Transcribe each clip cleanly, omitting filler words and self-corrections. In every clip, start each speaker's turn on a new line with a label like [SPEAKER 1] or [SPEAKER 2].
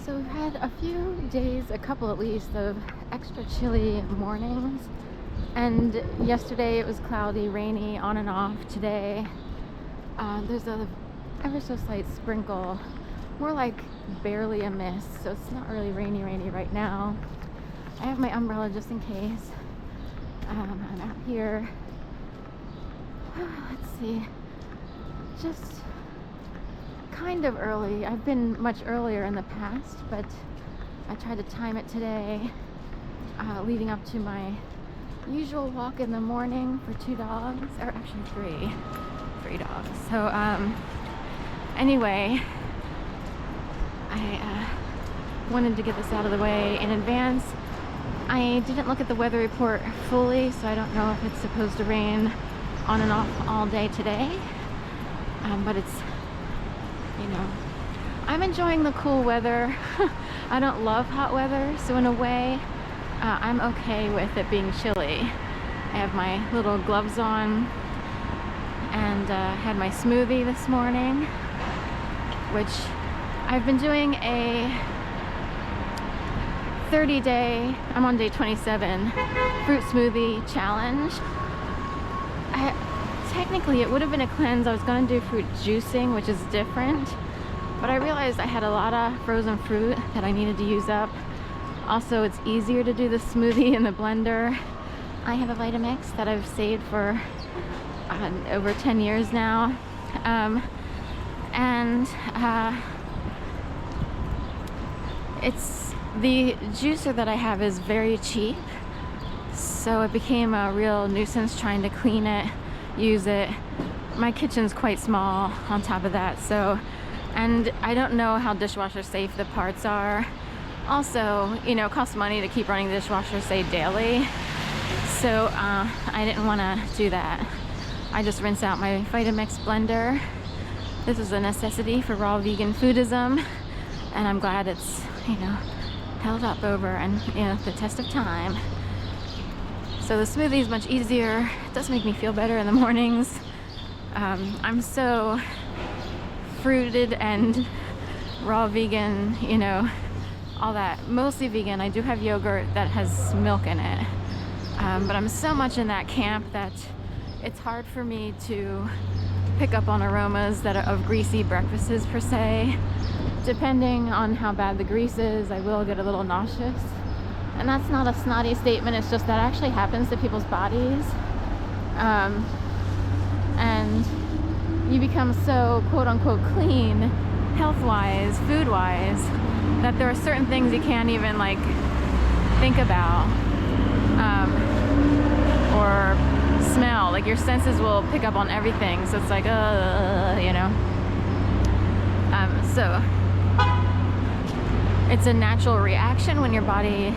[SPEAKER 1] So we've had a few days, a couple at least, of extra chilly mornings. And yesterday it was cloudy, rainy, on and off. Today there's a ever so slight sprinkle, more like barely a mist. So it's not really rainy right now. I have my umbrella just in case. I'm out here. Let's see. Just kind of early. I've been much earlier in the past, but I tried to time it today, leading up to my usual walk in the morning for 2 dogs, or actually three dogs. So anyway, I wanted to get this out of the way in advance. I didn't look at the weather report fully, so I don't know if it's supposed to rain on and off all day today, but it's, I'm enjoying the cool weather. I don't love hot weather, so in a way I'm okay with it being chilly. I have my little gloves on and had my smoothie this morning, which I've been doing a 30-day, I'm on day 27, fruit smoothie challenge. Technically it would have been a cleanse. I was going to do fruit juicing, which is different, but I realized I had a lot of frozen fruit that I needed to use up. Also, it's easier to do the smoothie in the blender. I have a Vitamix that I've saved for over 10 years now, it's the juicer that I have is very cheap, so it became a real nuisance trying to clean it, use it. My kitchen's quite small on top of that, so, and I don't know how dishwasher safe the parts are. Also, it costs money to keep running the dishwasher, say, daily, so I didn't want to do that. I just rinse out my Vitamix blender. This is a necessity for raw vegan foodism, and I'm glad it's held up over and the test of time. So the smoothie is much easier. It does make me feel better in the mornings. I'm so fruited and raw vegan, all that. Mostly vegan. I do have yogurt that has milk in it, but I'm so much in that camp that it's hard for me to pick up on aromas that are of greasy breakfasts per se. Depending on how bad the grease is, I will get a little nauseous. And that's not a snotty statement, it's just that actually happens to people's bodies. And you become so quote-unquote clean, health-wise, food-wise, that there are certain things you can't even think about or smell. Like your senses will pick up on everything, so it's like so it's a natural reaction when your body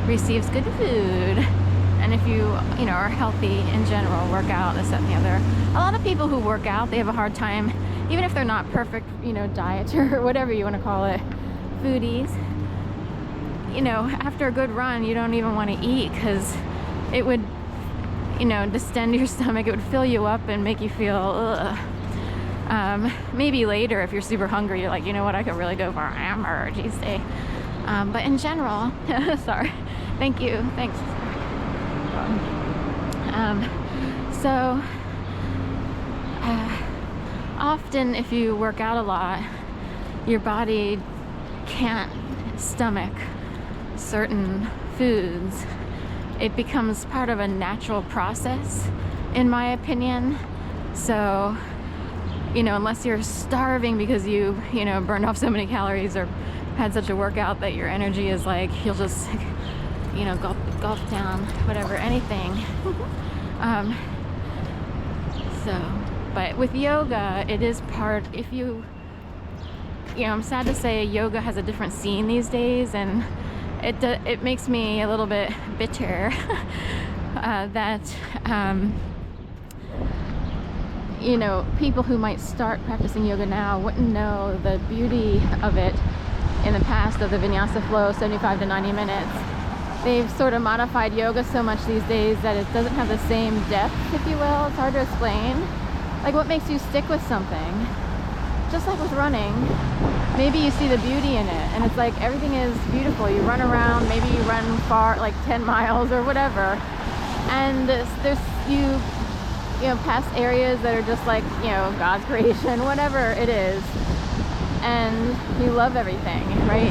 [SPEAKER 1] receives good food, and if you are healthy in general, work out, this, that, and the other. A lot of people who work out, they have a hard time, even if they're not perfect, dieters or whatever you want to call it, foodies. After a good run, you don't even want to eat because it would, distend your stomach. It would fill you up and make you feel ugh. Maybe later, if you're super hungry, you're like, you know what, I could really go for a hamburger Tuesday. But in general, sorry, thank you, thanks. So often if you work out a lot, your body can't stomach certain foods. It becomes part of a natural process, in my opinion. So unless you're starving because you burned off so many calories or had such a workout that your energy is you'll just gulp down whatever, anything. But with yoga, it is part, if I'm sad to say yoga has a different scene these days, and it makes me a little bit bitter that people who might start practicing yoga now wouldn't know the beauty of it in the past, of the vinyasa flow, 75 to 90 minutes. They've sort of modified yoga so much these days that it doesn't have the same depth, if you will. It's hard to explain. What makes you stick with something? just like with running, maybe you see the beauty in it, and it's like everything is beautiful. You run around, maybe you run far, like 10 miles or whatever, and there's you know, past areas that are just like, you know, God's creation, whatever it is, and you love everything, right?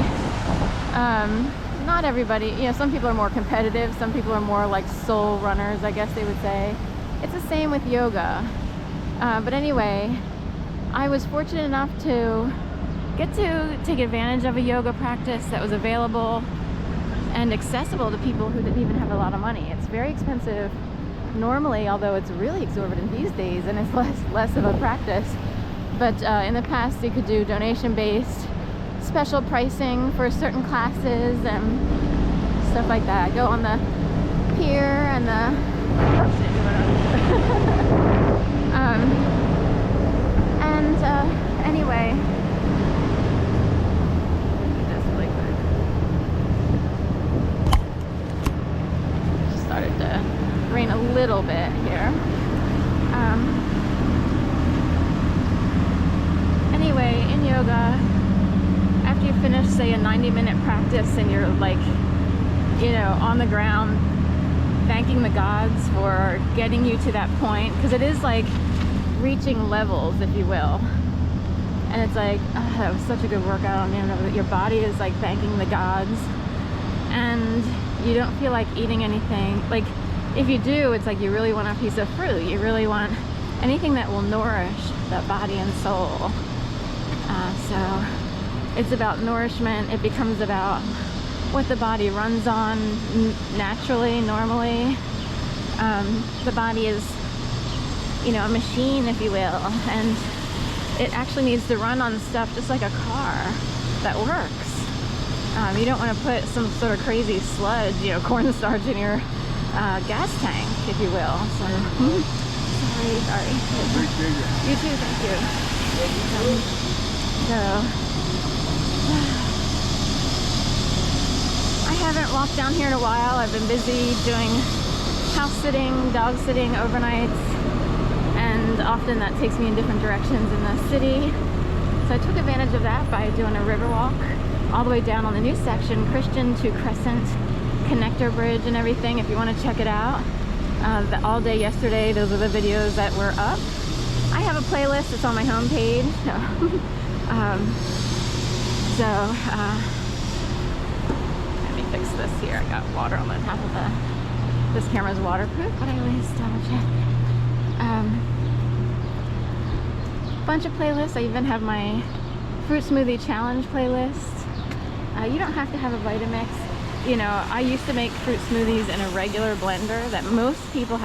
[SPEAKER 1] Not everybody, you know, some people are more competitive, some people are more like soul runners, I guess they would say. It's the same with yoga. But anyway, I was fortunate enough to get to take advantage of a yoga practice that was available and accessible to people who didn't even have a lot of money. It's very expensive normally, although it's really exorbitant these days, and it's less of a practice. But in the past, you could do donation-based special pricing for certain classes and stuff like that. Go on the pier and the anyway, just really quick. Just started to rain a little bit here. Anyway, in yoga, after you finish, say, a 90-minute practice, and you're like, you know, on the ground, thanking the gods for getting you to that point, because it is like reaching levels, if you will. And it's like, oh, that was such a good workout. You know, that your body is like thanking the gods, and you don't feel like eating anything. Like, if you do, it's like you really want a piece of fruit. You really want anything that will nourish that body and soul. So it's about nourishment. It becomes about what the body runs on naturally, normally. The body is, you know, a machine, if you will, and it actually needs to run on stuff just like a car that works. You don't want to put some sort of crazy sludge, you know, cornstarch in your gas tank, if you will. So, sorry. You too, thank you. So, I haven't walked down here in a while. I've been busy doing house sitting, dog sitting, overnights, and often that takes me in different directions in the city. So I took advantage of that by doing a river walk all the way down on the new section, Christian to Crescent connector bridge and everything, if you want to check it out. All day yesterday, those are the videos that were up. I have a playlist, it's on my homepage. Let me fix this here. I got water on the top of this camera's waterproof, but I always double check. Bunch of playlists. I even have my fruit smoothie challenge playlist. You don't have to have a Vitamix. You know, I used to make fruit smoothies in a regular blender that most people have